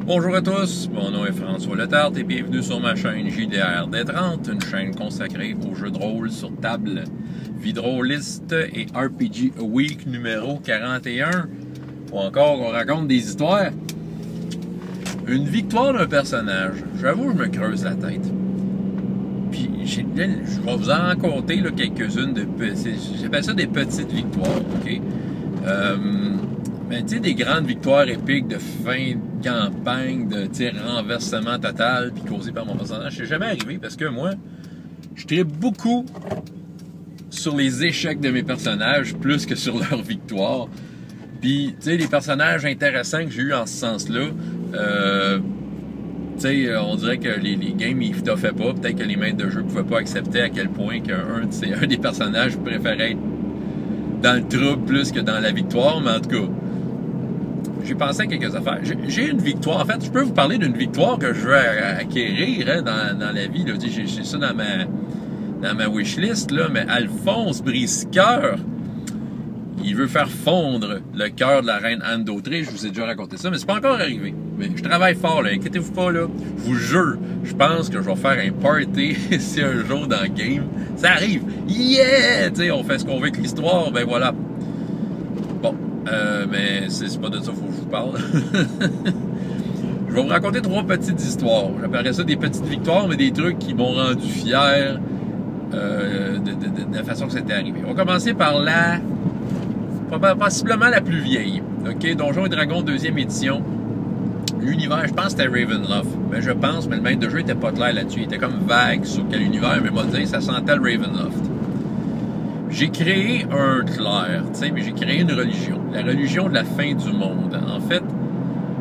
Bonjour à tous, mon nom est François Letarte et bienvenue sur ma chaîne JDR D30, une chaîne consacrée aux jeux de rôle sur table, Vidrolist et RPG Week numéro 41. Ou encore, on raconte des histoires. Une victoire d'un personnage, j'avoue, je me creuse la tête. Puis, je vais vous en compter quelques-unes de petites, j'appelle ça des petites victoires, ok? Mais tu sais, des grandes victoires épiques de fin de campagne, de renversement total, puis causé par mon personnage, c'est jamais arrivé parce que moi, je tripe beaucoup sur les échecs de mes personnages plus que sur leurs victoires. Puis, tu sais, les personnages intéressants que j'ai eu en ce sens-là, tu sais, on dirait que les games, ils toffaient pas. Peut-être que les maîtres de jeu pouvaient pas accepter à quel point un des personnages préférait être dans le trouble plus que dans la victoire, mais en tout cas, j'ai pensé à quelques affaires. J'ai une victoire. En fait, je peux vous parler d'une victoire que je veux acquérir dans la vie. J'ai ça dans ma wishlist, là, mais Alphonse Brise-Cœur, il veut faire fondre le cœur de la reine Anne d'Autriche. Je vous ai déjà raconté ça, mais c'est pas encore arrivé. Mais je travaille fort, là. Inquiétez-vous pas, là. Je vous jure, je pense que je vais faire un party si un jour dans le game, ça arrive. Yeah! Tu sais, on fait ce qu'on veut avec l'histoire, ben voilà. Bon, mais c'est pas de ça qu'il faut que je vous parle. Je vais vous raconter 3 petites histoires. J'appellerais ça des petites victoires, mais des trucs qui m'ont rendu fier de la façon que c'était arrivé. On va commencer par possiblement la plus vieille. OK? Donjons et Dragons 2e édition. L'univers, je pense que c'était Ravenloft. Mais je pense, mais le maître de jeu était pas clair là-dessus. Il était comme vague sur quel univers, mais moi, ça sentait le Ravenloft. J'ai créé un clair, tu sais, mais j'ai créé une religion. La religion de la fin du monde. En fait,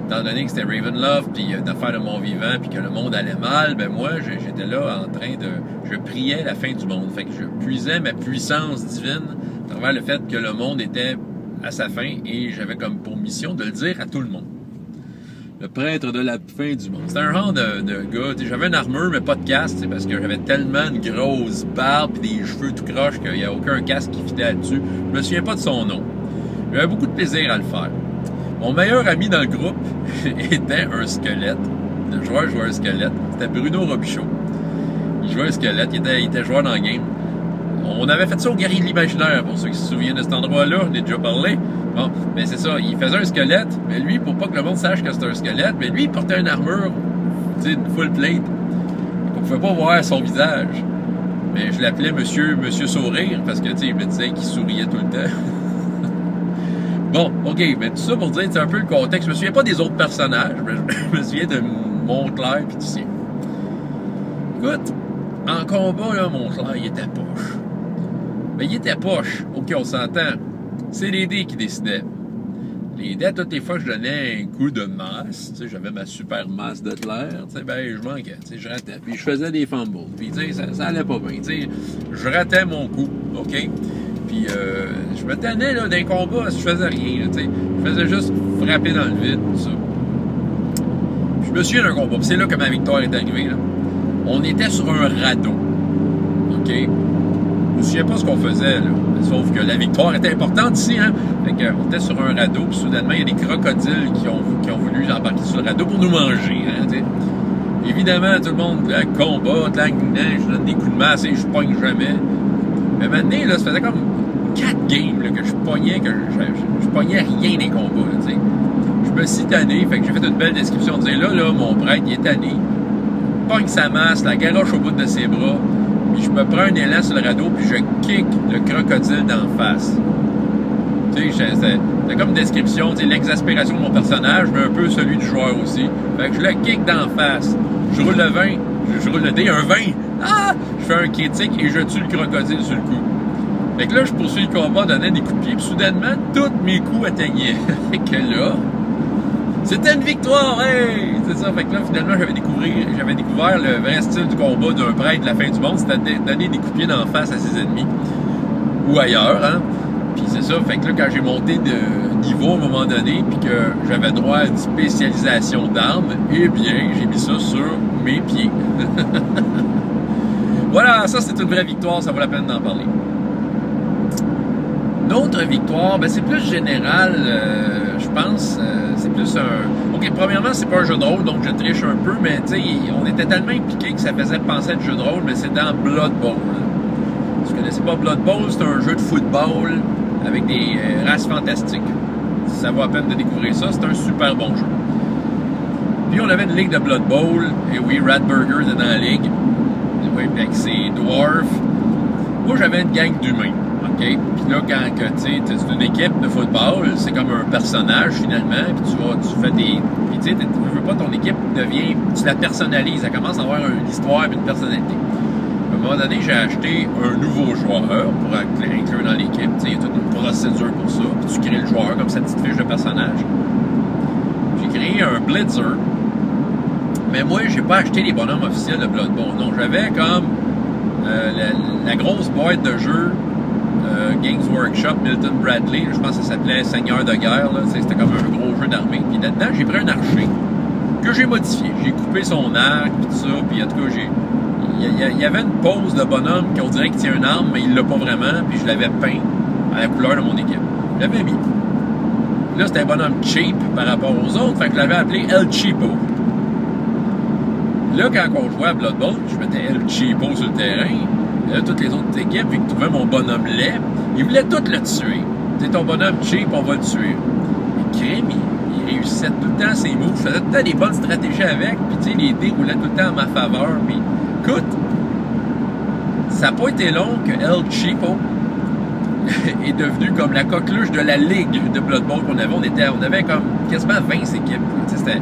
étant donné que c'était Ravenloft, puis une affaire de mon vivant, puis que le monde allait mal, ben moi, j'étais là en train de... Je priais la fin du monde. Fait que je puisais ma puissance divine à travers le fait que le monde était à sa fin et j'avais comme pour mission de le dire à tout le monde. Le prêtre de la fin du monde. C'était un genre de gars. J'avais une armure, mais pas de casque, parce que j'avais tellement une grosse barbe et des cheveux tout croche qu'il n'y a aucun casque qui fitait là-dessus. Je me souviens pas de son nom. J'avais beaucoup de plaisir à le faire. Mon meilleur ami dans le groupe était un squelette. Le joueur jouait un squelette. C'était Bruno Robichaud. Il jouait un squelette. Il était joueur dans le game. On avait fait ça au Guerrier de l'Imaginaire, pour ceux qui se souviennent de cet endroit-là. On a déjà parlé. Bon, mais c'est ça, il faisait un squelette, mais lui, pour pas que le monde sache que c'était un squelette, mais lui, il portait une armure, tu sais, une full plate. On pouvait pas voir son visage. Mais je l'appelais Monsieur Sourire, parce que, tu sais, il me disait qu'il souriait tout le temps. Bon, OK, mais tout ça pour dire, c'est un peu le contexte. Je me souviens pas des autres personnages, mais je me souviens de Montclair pis d'ici. Écoute, en combat, là, Montclair, il était poche. Mais il était poche. OK, on s'entend. C'est les dés qui décidaient. Les dés, toutes les fois que je donnais un coup de masse, tu sais, j'avais ma super masse de clair, tu sais, ben, je manquais, tu sais, je ratais. Puis je faisais des fumbles. Puis, tu sais, ça allait pas bien, tu sais. Je ratais mon coup, OK? Puis, je me tenais, là, d'un combat, je faisais rien, tu sais. Je faisais juste frapper dans le vide, tout ça. Puis, je me souviens d'un combat. Puis c'est là que ma victoire est arrivée, là. On était sur un radeau, OK? Je me souviens pas ce qu'on faisait, là. Sauf que la victoire était importante ici, hein. Fait qu'on était sur un radeau, puis soudainement, il y a des crocodiles qui ont voulu embarquer sur le radeau pour nous manger, hein, t'sais. Évidemment, tout le monde, combat, je donne des coups de masse et je pogne jamais. Mais maintenant, là, ça faisait comme 4 games, là, que je pognais rien des combats, là, t'sais. Je me suis tanné, fait que j'ai fait une belle description de dire, là, mon prêtre, il est tanné. Il pogne sa masse, la garoche au bout de ses bras. Puis je me prends un élan sur le radeau, puis je kick le crocodile d'en face. Tu sais, c'est comme une description, tu sais, l'exaspération de mon personnage, mais un peu celui du joueur aussi. Fait que je le kick d'en face. Je roule le 20, je roule le dé, un 20. Ah! Je fais un critique et je tue le crocodile sur le coup. Fait que là, je poursuis le combat, donnant des coups de pied, puis soudainement, tous mes coups atteignaient. Fait que là, c'était une victoire, hey! C'est ça, fait que là, finalement, j'avais découvert le vrai style du combat d'un prêtre de la fin du monde, c'était de donner des coups de pied d'en face à ses ennemis, ou ailleurs, hein. Puis c'est ça, fait que là, quand j'ai monté de niveau à un moment donné, puis que j'avais droit à une spécialisation d'armes, eh bien, j'ai mis ça sur mes pieds. Voilà, ça c'est une vraie victoire, ça vaut la peine d'en parler. Une autre victoire, ben c'est plus général, je pense, c'est plus un... OK, premièrement, c'est pas un jeu de rôle, donc je triche un peu, mais tu sais, on était tellement impliqués que ça faisait penser à du jeu de rôle, mais c'est dans Blood Bowl. Si vous connaissez pas Blood Bowl, c'est un jeu de football avec des races fantastiques. Ça vaut la peine de découvrir ça, c'est un super bon jeu. Puis on avait une ligue de Blood Bowl, et oui, Ratburger était dans la ligue, oui, avec ses dwarfs. Moi, j'avais une gang d'humains. OK? Puis là, quand tu sais, c'est une équipe de football, c'est comme un personnage finalement, puis tu fais des. Puis tu sais, tu veux pas ton équipe devient. Tu la personnalises, elle commence à avoir une histoire et une personnalité. À un moment donné, j'ai acheté un nouveau joueur pour inclure dans l'équipe. Tu sais, il y a toute une procédure pour ça. Puis tu crées le joueur comme cette petite fiche de personnage. J'ai créé un Blitzer. Mais moi, j'ai pas acheté les bonhommes officiels de Blood Bowl. Non, j'avais comme la grosse boîte de jeu. Games Workshop, Milton Bradley, je pense que ça s'appelait Seigneur de guerre, c'était comme un gros jeu d'armée. Puis là-dedans, j'ai pris un archer que j'ai modifié. J'ai coupé son arc, puis tout ça, puis en tout cas, il y avait une pose de bonhomme qu'on dirait qu'il tient une arme, mais il l'a pas vraiment, puis je l'avais peint à la couleur de mon équipe. Je l'avais mis. Là, c'était un bonhomme cheap par rapport aux autres, fait que je l'avais appelé El Cheapo. Là, quand on jouait à Blood Bowl, je mettais El Cheapo sur le terrain. Là, toutes les autres équipes, vu qu'ils trouvaient mon bonhomme laid, ils voulaient tous le tuer. Tu sais, ton bonhomme cheap, on va le tuer. Mais crime, il réussissait tout le temps ses moves. Je faisais tout le temps des bonnes stratégies avec. Puis, tu sais, les dés roulaient tout le temps en ma faveur. Puis, écoute, ça n'a pas été long que El Cheapo est devenu comme la coqueluche de la ligue de Blood Bowl qu'on avait. On avait comme quasiment 20 équipes. Tu sais, c'était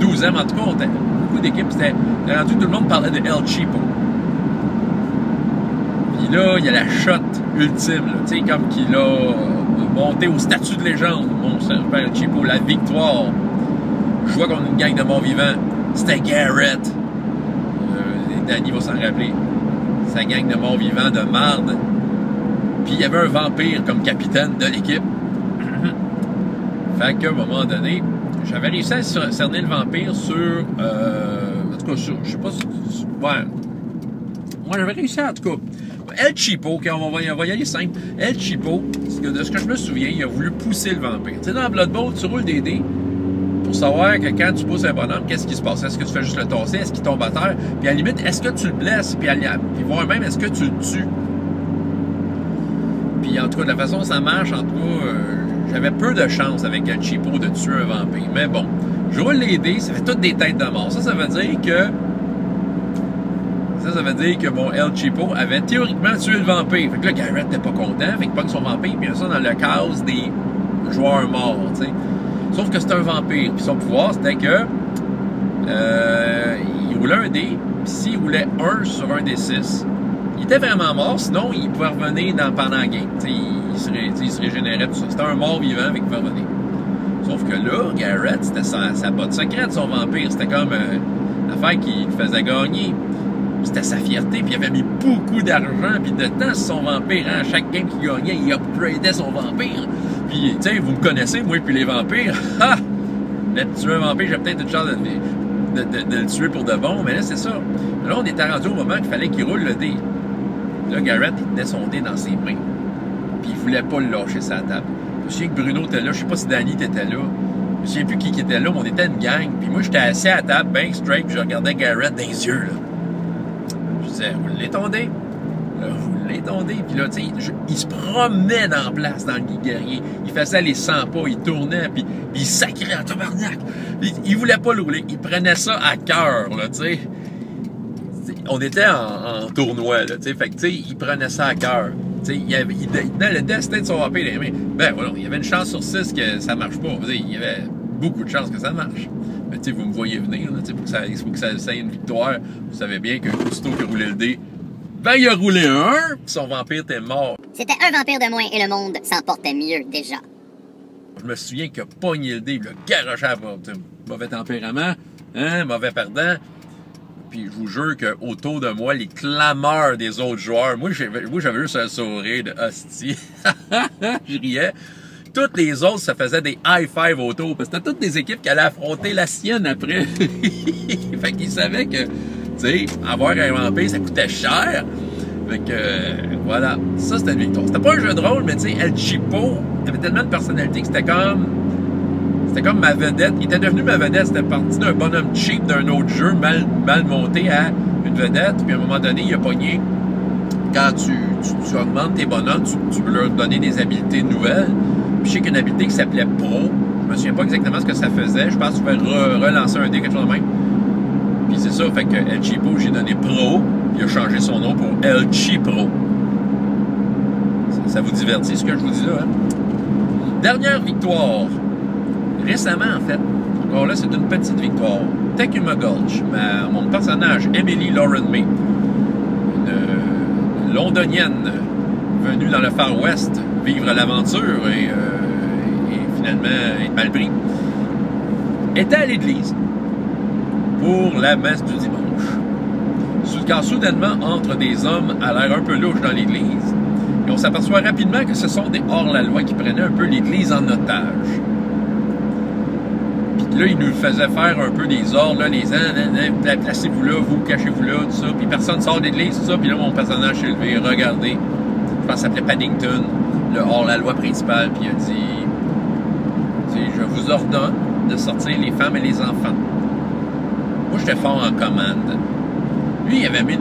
12 ans, en tout cas, on avait beaucoup d'équipes. C'était rendu, tout le monde parlait de El Cheapo. Puis là, il y a la shot ultime, tu sais, comme qu'il a monté au statut de légende, mon père Cheapo, la victoire. Je vois qu'on a une gang de morts vivants. C'était Garrett. Danny va s'en rappeler. Sa gang de morts vivants de marde. Puis il y avait un vampire comme capitaine de l'équipe. Fait qu'à un moment donné, j'avais réussi à cerner le vampire sur... en tout cas, je sais pas si... Ouais. Moi, j'avais réussi en tout cas... El Cheapo, okay, on va y aller simple. El Cheapo, de ce que je me souviens, il a voulu pousser le vampire. Tu sais, dans Blood Bowl, tu roules des dés pour savoir que quand tu pousses un bonhomme, qu'est-ce qui se passe? Est-ce que tu fais juste le tasser? Est-ce qu'il tombe à terre? Puis à la limite, est-ce que tu le blesses? Puis voir même, est-ce que tu le tues? Puis en tout cas, de la façon dont ça marche, en tout cas, j'avais peu de chance avec El Cheapo de tuer un vampire. Mais bon, je roule les dés, ça fait toutes des têtes de mort. Ça veut dire que... Ça veut dire que mon El Cheapo avait théoriquement tué le vampire. Fait que là, Garrett n'était pas content. Fait qu'il pogne son vampire, puis il y a ça dans le case des joueurs morts, tu sais. Sauf que c'était un vampire. Puis son pouvoir, c'était que... il roulait un dé, puis s'il roulait 1 sur un des 6, il était vraiment mort. Sinon, il pouvait revenir pendant la game. Tu sais, il se régénérait, tout ça. C'était un mort vivant, avec il pouvait revenir. Sauf que là, Garrett, c'était sa botte secrète, son vampire. C'était comme l'affaire qui le faisait gagner. C'était sa fierté, puis il avait mis beaucoup d'argent puis de temps sur son vampire. Hein? À chaque game qu'il gagnait, il upgradait son vampire. Puis, tu sais, vous me connaissez, moi, puis les vampires. Ha! Là, tuer un vampire, j'ai peut-être une chance de le tuer pour de bon, mais là, c'est ça. Là, on était rendu au moment qu'il fallait qu'il roule le dé. Là, Garrett, il tenait son dé dans ses mains. Puis, il voulait pas le lâcher sur la table. Je me souviens que Bruno était là, je sais pas si Danny était là. Je me souviens plus qui était là, mais on était une gang. Puis moi, j'étais assis à la table, bien straight, puis je regardais Garrett dans les yeux, là. Je disais, roulez ton dé. Roulez ton dé. Puis là, tu sais, il se promenait dans la place, dans le guerrier. Il faisait les 100 pas, il tournait, puis il sacrait en tabarnak. Il voulait pas le rouler. Il prenait ça à cœur, là, tu sais. On était en tournoi, là, tu sais. Fait que, tu sais, il prenait ça à cœur. Tu sais, il tenait le destin de son vampire dans les mains. Ben, voilà, il y avait une chance sur 6 que ça marche pas. Il y avait beaucoup de chances que ça marche. Mais tu sais, vous me voyez venir, là, pour que ça ait une victoire. Vous savez bien que aussitôt qu'il a roulé le dé, ben il a roulé un, puis son vampire était mort. C'était un vampire de moins et le monde s'en portait mieux déjà. Je me souviens qu'il a pogné le dé, il l'a garoché à la porte. Mauvais tempérament, hein, mauvais perdant. Puis je vous jure qu'autour de moi, les clameurs des autres joueurs, moi j'avais juste un sourire de hostie. Je riais. Toutes les autres se faisaient des high-five autour, parce que c'était toutes des équipes qui allaient affronter la sienne après. Fait qu'ils savaient que, tu sais, avoir un vampire, ça coûtait cher. Fait que, voilà. Ça, c'était une victoire. C'était pas un jeu de rôle, mais tu sais, El Cheapo avait tellement de personnalité que c'était comme... C'était comme ma vedette. Il était devenu ma vedette. C'était parti d'un bonhomme cheap d'un autre jeu, mal monté à une vedette. Puis à un moment donné, il a pogné. Quand tu augmentes tes bonhommes, tu peux leur donner des habiletés nouvelles. Puis je sais qu'une habileté qui s'appelait Pro. Je me souviens pas exactement ce que ça faisait. Je pense que tu pouvais relancer un dé, quelque chose de même. Puis c'est ça, fait que El Cheapo, j'ai donné Pro. Puis il a changé son nom pour El Cheapro. Ça vous divertit ce que je vous dis là, hein? Dernière victoire. Récemment, en fait. Encore là, c'est une petite victoire. Tecuma Gulch. Mon personnage, Emily Lauren May. Une londonienne venue dans le Far West vivre l'aventure et finalement être mal pris, était à l'église pour la messe du dimanche. Quand soudainement entre des hommes à l'air un peu louches dans l'église, et on s'aperçoit rapidement que ce sont des hors-la-loi qui prenaient un peu l'église en otage. Puis là, ils nous faisaient faire un peu des ordres, là, les placez-vous là, vous, cachez-vous là, tout ça, puis personne sort de l'église, tout ça, puis là, mon personnage s'est levé, regardez, je pense qu'il s'appelait Paddington, le hors-la-loi principal, puis il a dit, je vous ordonne de sortir les femmes et les enfants. Moi, j'étais fort en commande. Lui, il avait mis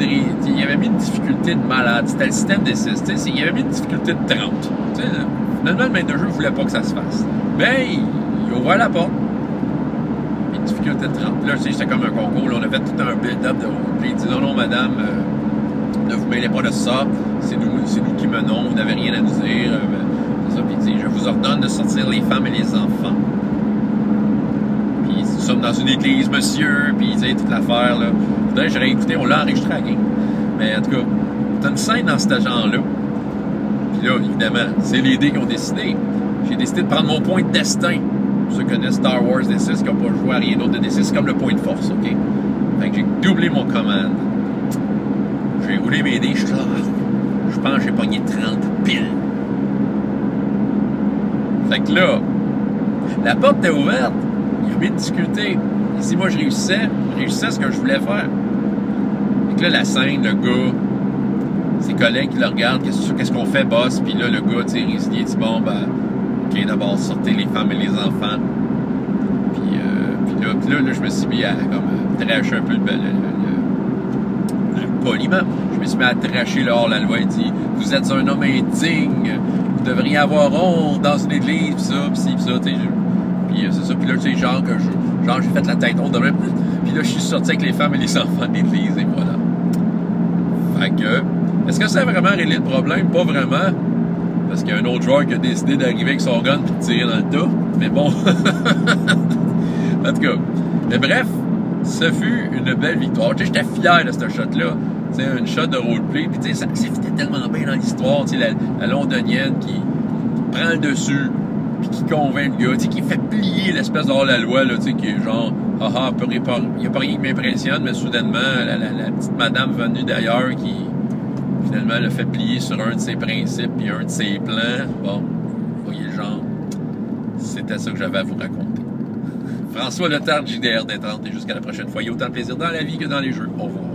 une difficulté de malade. C'était le système des 6. Il avait mis une difficulté de 30. T'sais, finalement, le maître de jeu ne voulait pas que ça se fasse. Mais il ouvrait la porte. Une difficulté de 30. Là, c'était comme un concours. Là, on a fait tout un build-up de roleplay. Il dit non, madame, ne vous mêlez pas de ça. C'est nous qui menons. Vous n'avez rien à nous dire. C'est ça. Puis il dit, je vous ordonne de sortir les femmes et les enfants. Puis nous sommes dans une église, monsieur. Puis toute l'affaire, là. J'aurais écouté, on l'a enregistré à la game. Mais en tout cas, t'as une scène dans ce genre-là. Puis là, évidemment, c'est les dés qui ont décidé. J'ai décidé de prendre mon point de destin. Pour ceux qui connaissent Star Wars D6, qui n'ont pas joué à rien d'autre de D6, c'est comme le point de force, OK? Fait que j'ai doublé mon commande. J'ai roulé mes dés, je pense que j'ai pogné 30 piles. Fait que là, la porte était ouverte. Il y avait une difficulté. Et si moi je réussissais ce que je voulais faire. Fait que là, la scène, le gars, ses collègues qui le regardent, qu'est-ce qu'on fait, boss? Puis là, le gars, tu sais, résigné, dit bon, ben, OK, d'abord, sortez les femmes et les enfants. Puis là, je me suis mis à comme tracher un peu le poliment. Je me suis mis à tracher le hors-la-loi et dit vous êtes un homme indigne, vous devriez avoir honte dans une église, pis ça, pis ci, pis ça, tu sais. Puis c'est ça, puis là, tu sais, genre j'ai fait la tête honte de même. Puis là, je suis sorti avec les femmes et les enfants de l'église, et voilà. Fait que, est-ce que ça a vraiment réglé le problème? Pas vraiment. Parce qu'il y a un autre joueur qui a décidé d'arriver avec son gun et de tirer dans le tas. Mais bon. En tout cas. Mais bref, ce fut une belle victoire. Tu sais, j'étais fier de ce shot-là. Tu sais, une shot de roleplay. Puis tu sais, ça fitait tellement bien dans l'histoire. Tu sais, la londonienne qui prend le dessus. Puis qui convainc le gars, tu sais, qui fait plier l'espèce d'hors-la-loi, là, tu sais, qui est genre, haha, il n'y a pas rien qui m'impressionne, mais soudainement, la petite madame venue d'ailleurs qui, finalement, le fait plier sur un de ses principes puis un de ses plans. Bon, vous voyez le genre. C'était ça que j'avais à vous raconter. François Letard, JDR Détente, et jusqu'à la prochaine fois. Il y a autant de plaisir dans la vie que dans les jeux. Au revoir.